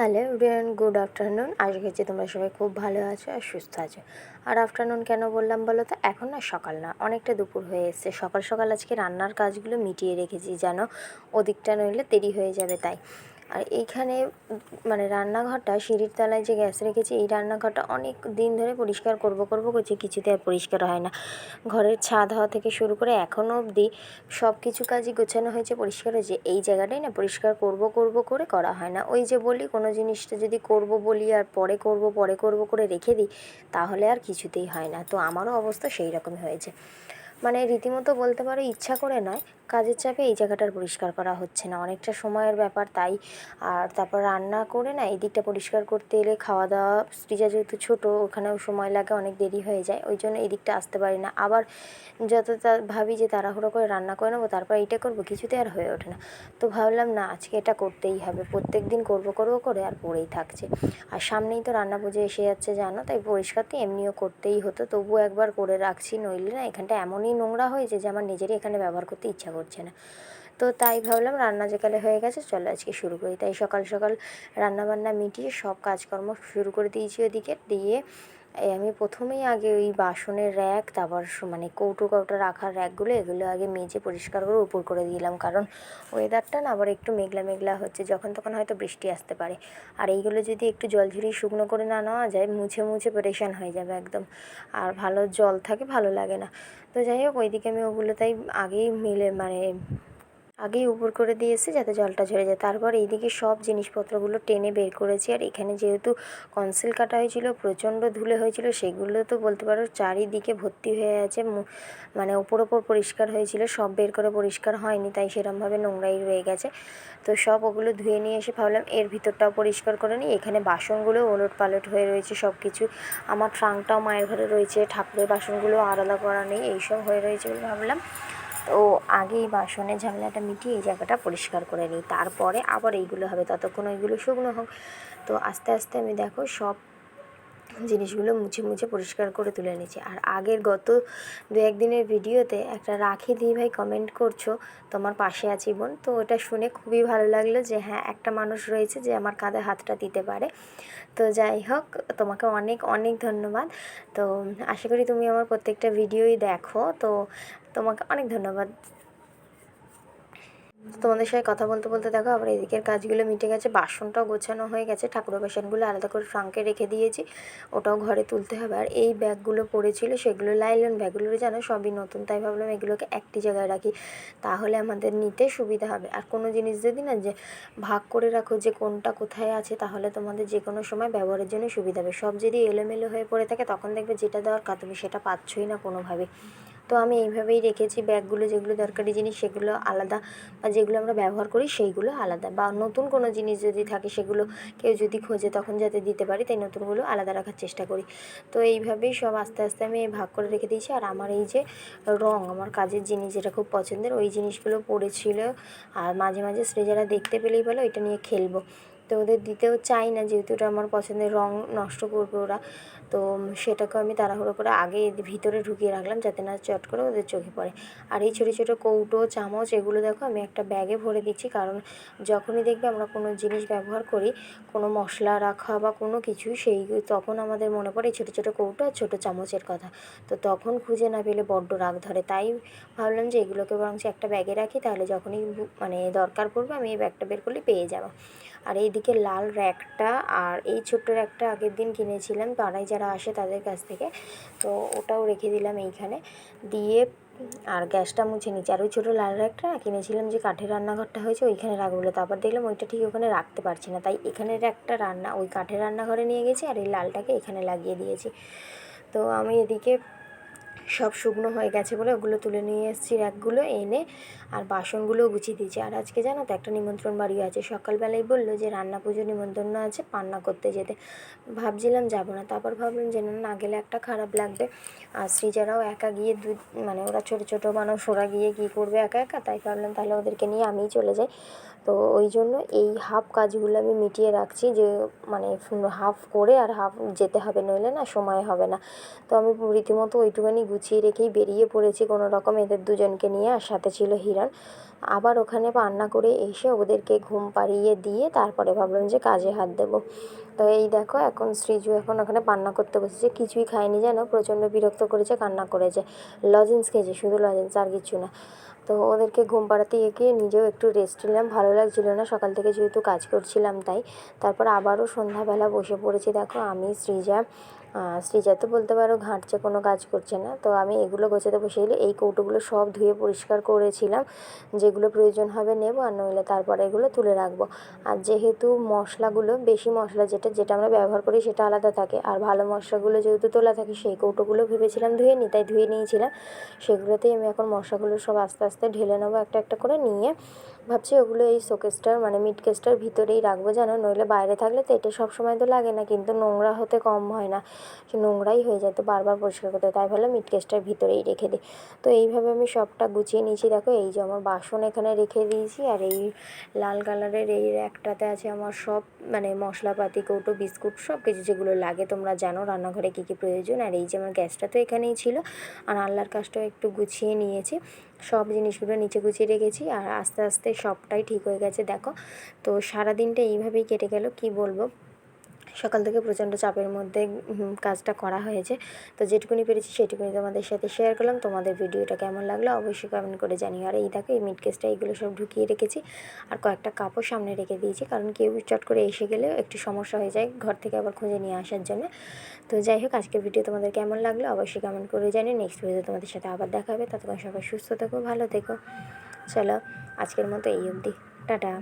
Hello everyone, good afternoon. আশা করছি তোমরা সবাই খুব ভালো আছো আর সুস্থ আছো। আর আফটারনুন কেন বললাম বলো তো, এখন না সকাল না, অনেকটা দুপুর হয়ে এসছে। সকাল সকাল আজকে রান্নার কাজগুলো মিটিয়ে রেখেছি, যেন ওদিকটা নইলে দেরি হয়ে যাবে তাই। আর এইখানে মানে রান্নাঘরটা, সিঁড়ির তলায় যে গ্যাস রেখেছি, এই রান্নাঘরটা অনেক দিন ধরে পরিষ্কার করবো করছি, কিছুতে আর পরিষ্কার হয় না। ঘরের ছাদ হওয়া থেকে শুরু করে এখনও অবধি সব কিছু কাজই গোছানো হয়েছে, পরিষ্কার হয়েছে। এই জায়গাটাই না পরিষ্কার করব করে করা হয় না। ওই যে বলি, কোনো জিনিসটা যদি করব বলি আর পরে করব করে রেখে দিই, তাহলে আর কিছুতেই হয় না। তো আমারও অবস্থা সেই রকমই হয়েছে। মানে রীতিমতো বলতে পারো ইচ্ছা করে নয়, কাজের চাপে এই জায়গাটার পরিষ্কার করা হচ্ছে না, অনেকটা সময়ের ব্যাপার তাই। আর তারপর রান্না করে না এই দিকটা পরিষ্কার করতে এলে, খাওয়া দাওয়া, স্ত্রীজা যেহেতু ছোটো, ওখানেও সময় লাগে, অনেক দেরি হয়ে যায়, ওই জন্য এই দিকটা আসতে পারি না। আবার যত ভাবি যে তাড়াহুড়ো করে রান্না করে নেবো, তারপর এইটা করবো, কিছুতে আর হয়ে ওঠে না। তো ভাবলাম না, আজকে এটা করতেই হবে, প্রত্যেক দিন করবো করে আর পড়েই থাকছে। আর সামনেই তো রান্না পুজো এসে যাচ্ছে জানো, তাই পরিষ্কার তো এমনিও করতেই হতো, তবুও একবার করে রাখছি, নইলে না এখানটা এমনই নোংরা হয়েছে যে আমার নিজেরই এখানে ব্যবহার করতে ইচ্ছা করছে না। তো তাই ভাবলাম রান্না যেকালে হয়ে গেছে, চলো আজকে শুরু করি। তাই সকাল সকাল রান্নাবান্না মিটিয়ে সব কাজকর্ম শুরু করে দিয়েছি ওদিকে দিয়ে। আমি প্রথমেই আগে ওই বাসনের র্যাক, তারপর মানে কৌটো রাখার র্যাকগুলো, এগুলো আগে মেজে পরিষ্কার করে উপর করে দিলাম, কারণ ওয়েদারটা না আবার একটু মেঘলা মেঘলা হচ্ছে, যখন তখন হয়তো বৃষ্টি আসতে পারে। আর এইগুলো যদি একটু জল ঝরিয়ে শুকনো করে না নেওয়া যায়, মুছে পরেশান হয়ে যাবে একদম। আর ভালো জল থাকে, ভালো লাগে না। তো যাই হোক, ওইদিকে আমি ওগুলো তাই আগেই উপর করে দিয়েছি, যাতে জলটা ঝরে যায়। তারপর এইদিকে সব জিনিসপত্রগুলো টেনে বের করেছি। আর এখানে যেহেতু কনসিল কাটা হয়েছিল, প্রচণ্ড ধুলো হয়েছিল, সেগুলো তো বলতে পারো চারিদিকে ভর্তি হয়ে আছে। মানে ওপর পরিষ্কার হয়েছিল, সব বের করে পরিষ্কার হয়নি, তাই সেরকমভাবে নোংরাই রয়ে গেছে। তো সব ওগুলো ধুয়ে নিয়ে এসে ভাবলাম এর ভিতরটাও পরিষ্কার করে নিই। এখানে বাসনগুলো ওলট পালট হয়ে রয়েছে সব কিছু। আমার ট্রাঙ্কটাও মায়ের ঘরে রয়েছে, ঠাকুরের বাসনগুলো আলাদা করা নেই, এইসব হয়ে রয়েছে বলে ভাবলাম তো আগেই বাসনের ঝামেলাটা মিটিয়ে এই জায়গাটা পরিষ্কার করে নিই, তারপরে আবার এইগুলো হবে, ততক্ষণ ওইগুলো শুকনো হোক। তো আস্তে আস্তে আমি দেখো সব জিনিসগুলো মুছে পরিষ্কার করে তুলে নিচ্ছি। আর আগের গত 2-1 দিনের ভিডিওতে একটা রাখি দি ভাই কমেন্ট করছো, তোমার পাশে আছি বোন। তো ওটা শুনে খুবই ভালো লাগলো যে হ্যাঁ, একটা মানুষ রয়েছে যে আমার কাঁধে হাতটা দিতে পারে। তো যাই হোক, তোমাকে অনেক অনেক ধন্যবাদ। তো আশা করি তুমি আমার প্রত্যেকটা ভিডিওই দেখো। তো তোমাকে অনেক ধন্যবাদ। তোমাদের সাথে কথা বলতে বলতে দেখো আবার এদিকের কাজগুলো মিটে গেছে, বাসনটাও গোছানো হয়ে গেছে, ঠাকুরের বাসনগুলো আলাদা করে ট্রাঙ্কে রেখে দিয়েছি, ওটাও ঘরে তুলতে হবে। আর এই ব্যাগগুলো পড়েছিল, সেগুলো লাইলন ব্যাগগুলো জানো সবই নতুন, তাই ভাবলাম এগুলোকে একটি জায়গায় রাখি, তাহলে আমাদের নিতে সুবিধা হবে। আর কোনো জিনিস যদি না যে ভাগ করে রাখো যে কোনটা কোথায় আছে, তাহলে তোমাদের যে কোনো সময় ব্যবহারের জন্য সুবিধা হবে। সব যদি এলোমেলো হয়ে পড়ে থাকে, তখন দেখবে যেটা দরকার তুমি সেটা পাচ্ছই না কোনোভাবে। তো আমি এইভাবেই রেখেছি ব্যাগগুলো, যেগুলো দরকারি জিনিস সেগুলো আলাদা, বা যেগুলো আমরা ব্যবহার করি সেইগুলো আলাদা, বা নতুন কোনো জিনিস যদি থাকে সেগুলো কেউ যদি খোঁজে তখন যাতে দিতে পারি, তাই নতুনগুলো আলাদা রাখার চেষ্টা করি। তো এইভাবেই সব আস্তে আস্তে আমি ভাগ করে রেখে দিয়েছি। আর আমার এই যে রঙ, আমার কাজের জিনিস যেটা খুব পছন্দের, ওই জিনিসগুলো পড়েছিল। আর মাঝে মাঝে সৃজারা দেখতে পেলেই বলে ওইটা নিয়ে খেলবো, তো ওদের দিতেও চাই না, যেহেতু ওটা আমার পছন্দের, রঙ নষ্ট করবে ওরা। তো সেটাকে আমি তাড়াহুড়ো করে আগে ভিতরে ঢুকিয়ে রাখলাম, যাতে না চট করে ওদের চোখে পড়ে। আর এই ছোটো ছোটো কৌটো চামচ এগুলো দেখো আমি একটা ব্যাগে ভরে দিচ্ছি, কারণ যখনই দেখবে আমরা কোনো জিনিস ব্যবহার করি, কোনো মশলা রাখা বা কোনো কিছু, তখন আমাদের মনে পড়ে এই ছোটো ছোটো কৌটো আর ছোটো চামচের কথা। তো তখন খুঁজে না পেলে বড্ড রাগ ধরে, তাই ভাবলাম যে এগুলোকে বরঞ্চ একটা ব্যাগে রাখি, তাহলে যখনই মানে দরকার পড়বে আমি এই ব্যাগটা বের করলে পেয়ে যাবো। আর এইদিকে লাল র্যাকটা, আর এই ছোট্ট র্যাকটা আগের দিন কিনেছিলাম পাড়ায় যারা আসে তাদের কাছ থেকে, তো ওটাও রেখে দিলাম এইখানে দিয়ে। আর গ্যাসটা মুছে নিচ্ছি। আর ওই ছোটো লাল র্যাকটা কিনেছিলাম যে কাঠের রান্নাঘরটা হয়েছে ওইখানে রাখবো বলে, তারপর দেখলাম ওইটা ঠিক ওখানে রাখতে পারছি না, তাই এখানের একটা ওই কাঠের রান্নাঘরে নিয়ে গেছি, আর এই লালটাকে এখানে লাগিয়ে দিয়েছি। তো আমি এদিকে সব শুকনো হয়ে গেছে বলে ওগুলো তুলে নিয়ে এসেছি র্যাকগুলো এনে, আর বাসনগুলোও গুছিয়ে দিয়েছি। আর আজকে জানো তো একটা নিমন্ত্রণ বাড়ি আছে, সকালবেলায় বললো যে রান্না পুজো নিমন্ত্রণ আছে পান্না করতে যেতে। ভাবছিলাম যাব না, তারপর ভাবলাম যে না গেলে একটা খারাপ লাগবে। আর সৃজারাও একা গিয়ে মানে ওরা ছোটো ছোটো মানুষ, ওরা গিয়ে কী করবে একা একা, তাই ভাবলাম তাহলে ওদেরকে নিয়ে আমিই চলে যাই। তো ওই জন্য এই হাফ কাজগুলো আমি মিটিয়ে রাখছি, যে মানে হাফ করে আর হাফ যেতে হবে, নইলে না সময় হবে না। তো আমি রীতিমতো ওইটুখানি গুছিয়ে রেখেই বেরিয়ে পড়েছি কোনো রকম এদের দুজনকে নিয়ে, আর সাথে ছিল হিরণ। আবার ওখানে রান্না করে এসে ওদেরকে ঘুম পাড়িয়ে দিয়ে তারপরে ভাবলাম যে কাজে হাত দেবো। তো এই দেখো এখন সৃজু এখন ওখানে রান্না করতে বসেছে, কিছুই খায়নি যেন, প্রচণ্ড বিরক্ত করেছে, কান্না করেছে। লজেন্স খেয়েছে, শুধু লজেন্স, আর কিছু না। তো ওদেরকে ঘুম পাড়াতে গিয়ে নিজেও একটু রেস্ট নিলাম, ভালো লাগছিল না সকাল থেকে যেহেতু কাজ করছিলাম তাই। তারপর আবারও সন্ধ্যাবেলা বসে পড়েছি, দেখো আমি সৃজা তো বলতে পারো ঘাঁটছে, কোনো কাজ করছে না। তো আমি এগুলো গোছাতে বসে গেলে এই কৌটোগুলো সব ধুয়ে পরিষ্কার করেছিলাম, যেগুলো প্রয়োজন হবে নেব, আর নইলে তারপরে এগুলো তুলে রাখবো। আর যেহেতু মশলাগুলো, বেশি মশলা যেটা যেটা আমরা ব্যবহার করি সেটা আলাদা থাকে, আর ভালো মশলাগুলো যেহেতু তোলা থাকে, সেই কৌটোগুলো ভেবেছিলাম ধুয়ে নিই, তাই ধুয়ে নিয়েছিলাম। সেগুলোতেই আমি এখন মশলাগুলো সব আস্তে আস্তে ঢেলে নেবো একটা একটা করে নিয়ে। ভাবছি ওগুলো এই শোকেসটার মানে মিট কেসটার ভিতরেই রাখবো যেন, নইলে বাইরে থাকলে তো এটা সব সময় তো লাগে না, কিন্তু নোংরা হতে কম হয় না, সে নোংরাই হয়ে যায়, তো বারবার পরিষ্কার করতে, তাই ভাবলাম মিট কেসটার ভিতরেই রেখে দিই। তো এইভাবে আমি সবটা গুছিয়ে নিয়েছি। দেখো এই যে আমার বাসন এখানে রেখে দিয়েছি, আর এই লাল কালারের এই র্যাকটাতে আছে আমার সব মানে মশলাপাতি, কৌটো, বিস্কুট, সব কিছু যেগুলো লাগে, তোমরা জানো রান্নাঘরে কী কী প্রয়োজন। আর এই যে আমার গ্যাসটা তো এখানেই ছিল, আর আনলার কাজটাও একটু গুছিয়ে নিয়েছি, সব জিনিসগুলো নিচে গুছিয়ে রেখেছি, আর আস্তে আস্তে সবটাই ঠিক হয়ে গেছে দেখো। তো সারাদিনটা এইভাবেই কেটে গেল, কি বলবো, সকাল থেকে প্রচণ্ড চাপের মধ্যে কাজটা করা হয়েছে। তো যেটুকুনি পেরেছি সেটুকুনি তোমাদের সাথে শেয়ার করলাম। তোমাদের ভিডিওটা কেমন লাগলো অবশ্যই কমেন্ট করে জানিও। আর এই দেখো এই মিট কেসটা, এইগুলো সব ঢুকিয়ে রেখেছি, আর কয়েকটা কাপড় সামনে রেখে দিয়েছি, কারণ কেউ চট করে এসে গেলে একটু সমস্যা হয়ে যায় ঘর থেকে আবার খুঁজে নিয়ে আসার জন্য। তো যাই হোক, আজকের ভিডিও তোমাদের কেমন লাগলো অবশ্যই কমেন্ট করে জানিও। নেক্সট ভিডিও তোমাদের সাথে আবার দেখা হবে, ততক্ষণ সবাই সুস্থ থেকো, ভালো থেকো। চলো আজকের মতো এই অবধি, টাটা।